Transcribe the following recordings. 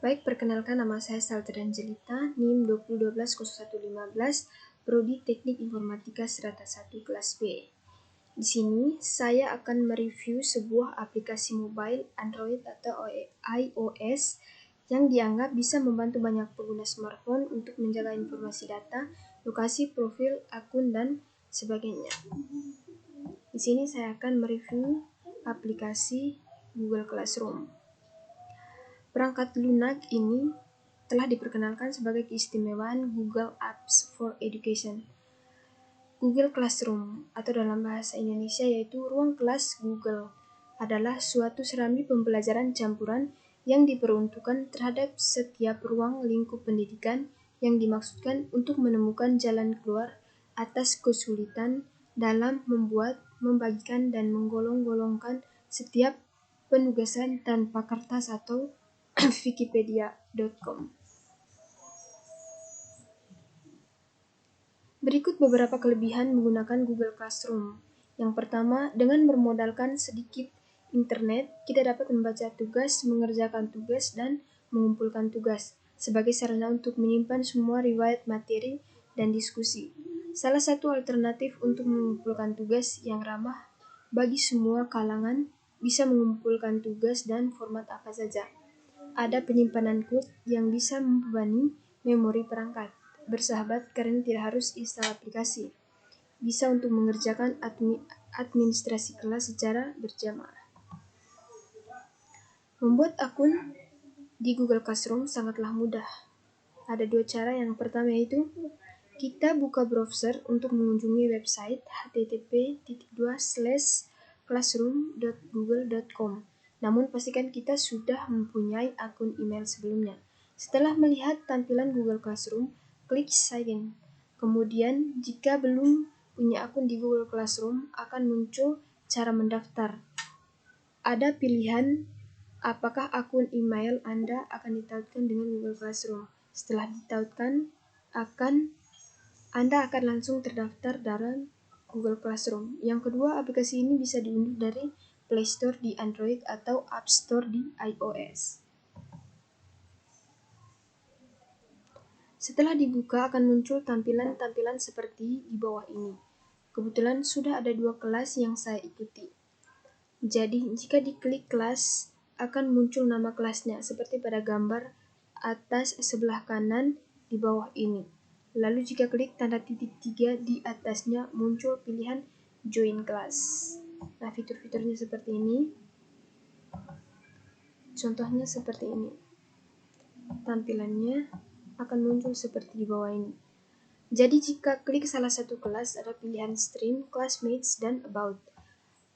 Baik, perkenalkan nama saya Salter Angelita, NIM 20120115, Prodi Teknik Informatika Strata 1 kelas B. Di sini saya akan mereview sebuah aplikasi mobile Android atau iOS yang dianggap bisa membantu banyak pengguna smartphone untuk menjaga informasi data, lokasi, profil, akun, dan sebagainya. Di sini saya akan mereview aplikasi Google Classroom. Perangkat lunak ini telah diperkenalkan sebagai keistimewaan Google Apps for Education. Google Classroom atau dalam bahasa Indonesia yaitu ruang kelas Google adalah suatu serambi pembelajaran campuran yang diperuntukkan terhadap setiap ruang lingkup pendidikan yang dimaksudkan untuk menemukan jalan keluar atas kesulitan dalam membuat, membagikan, dan menggolong-golongkan setiap penugasan tanpa kertas atau Wikipedia.com. Berikut beberapa kelebihan menggunakan Google Classroom. Yang pertama, dengan bermodalkan sedikit internet, kita dapat membaca tugas, mengerjakan tugas, dan mengumpulkan tugas sebagai sarana untuk menyimpan semua riwayat materi dan diskusi. Salah satu alternatif untuk mengumpulkan tugas yang ramah bagi semua kalangan bisa mengumpulkan tugas dan format apa saja. Ada penyimpanan code yang bisa membebani memori perangkat. Bersahabat karena tidak harus install aplikasi. Bisa untuk mengerjakan administrasi kelas secara berjamaah. Membuat akun di Google Classroom sangatlah mudah. Ada dua cara. Yang pertama yaitu kita buka browser untuk mengunjungi website http://classroom.google.com. Namun pastikan kita sudah mempunyai akun email sebelumnya. Setelah melihat tampilan Google Classroom, klik Sign in. Kemudian, jika belum punya akun di Google Classroom, akan muncul cara mendaftar. Ada pilihan apakah akun email Anda akan ditautkan dengan Google Classroom. Setelah ditautkan, Anda akan langsung terdaftar dalam Google Classroom. Yang kedua, aplikasi ini bisa diunduh dari Play Store di Android atau App Store di iOS. Setelah dibuka akan muncul tampilan-tampilan seperti di bawah ini. Kebetulan sudah ada 2 kelas yang saya ikuti. Jadi jika diklik kelas akan muncul nama kelasnya seperti pada gambar atas sebelah kanan di bawah ini. Lalu jika klik tanda titik 3 di atasnya muncul pilihan Join Class. Nah, fitur-fiturnya seperti ini. Contohnya seperti ini. Tampilannya akan muncul seperti di bawah ini. Jadi jika klik salah satu kelas ada pilihan Stream, Classmates, dan About.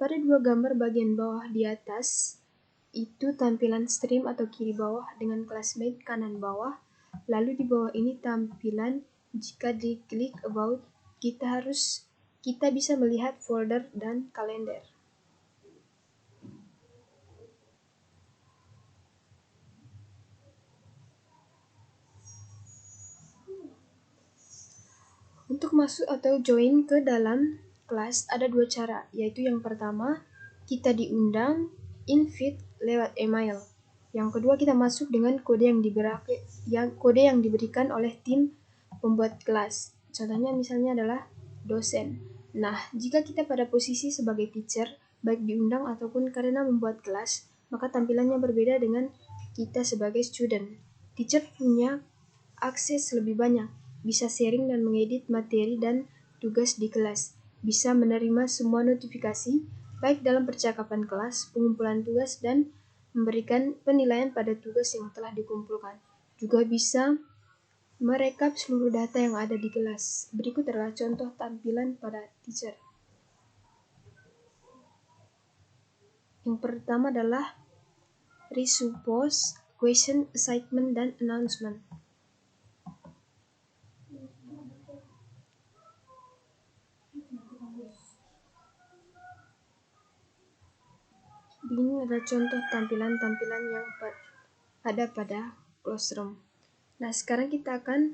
Pada 2 gambar bagian bawah di atas itu tampilan Stream atau kiri bawah dengan Classmate kanan bawah. Lalu di bawah ini tampilan jika diklik About kita bisa melihat folder dan kalender. Untuk masuk atau join ke dalam kelas ada 2 cara, yaitu yang pertama kita diundang invite lewat email. Yang kedua kita masuk dengan kode yang diberikan oleh tim pembuat kelas. Contohnya misalnya adalah dosen. Nah, jika kita pada posisi sebagai teacher, baik diundang ataupun karena membuat kelas, maka tampilannya berbeda dengan kita sebagai student. Teacher punya akses lebih banyak, bisa sharing dan mengedit materi dan tugas di kelas, bisa menerima semua notifikasi, baik dalam percakapan kelas, pengumpulan tugas, dan memberikan penilaian pada tugas yang telah dikumpulkan. Juga bisa merekap seluruh data yang ada di kelas. Berikut adalah contoh tampilan pada teacher. Yang pertama adalah Resuppose, Question, Assignment, dan Announcement. Ini adalah contoh tampilan-tampilan yang ada pada Classroom. Nah, sekarang kita akan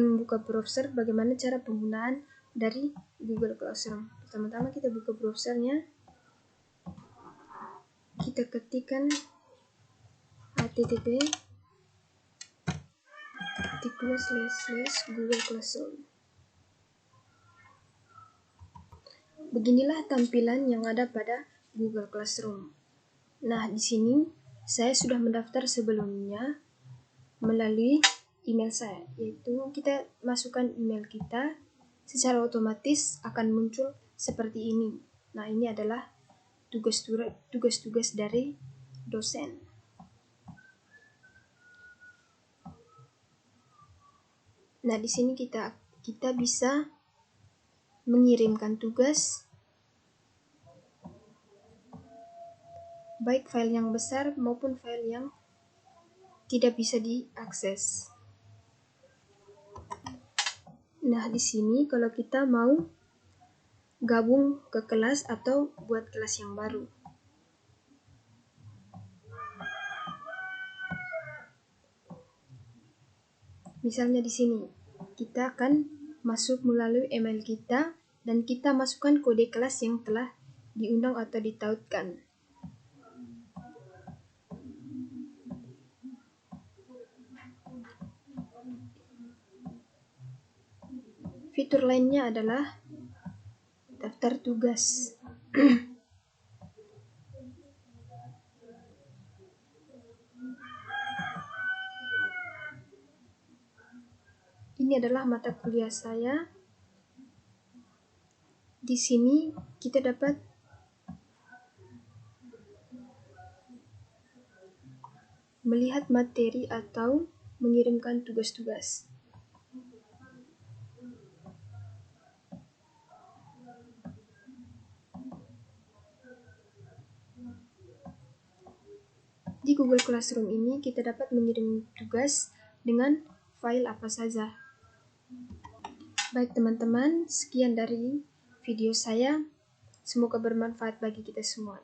membuka browser bagaimana cara penggunaan dari Google Classroom. Pertama-tama kita buka browsernya. Kita ketikkan http://Google Classroom. Beginilah tampilan yang ada pada Google Classroom. Nah, di sini saya sudah mendaftar sebelumnya melalui email saya, yaitu kita masukkan email kita, secara otomatis akan muncul seperti ini. Nah, ini adalah tugas-tugas dari dosen. Nah, di sini kita bisa mengirimkan tugas, baik file yang besar maupun file yang tidak bisa diakses. Nah, di sini kalau kita mau gabung ke kelas atau buat kelas yang baru. Misalnya di sini, kita akan masuk melalui email kita dan kita masukkan kode kelas yang telah diundang atau ditautkan. Fitur lainnya adalah daftar tugas. Ini adalah mata kuliah saya. Di sini kita dapat melihat materi atau mengirimkan tugas-tugas. Di Google Classroom ini kita dapat mengirim tugas dengan file apa saja. Baik teman-teman, sekian dari video saya. Semoga bermanfaat bagi kita semua.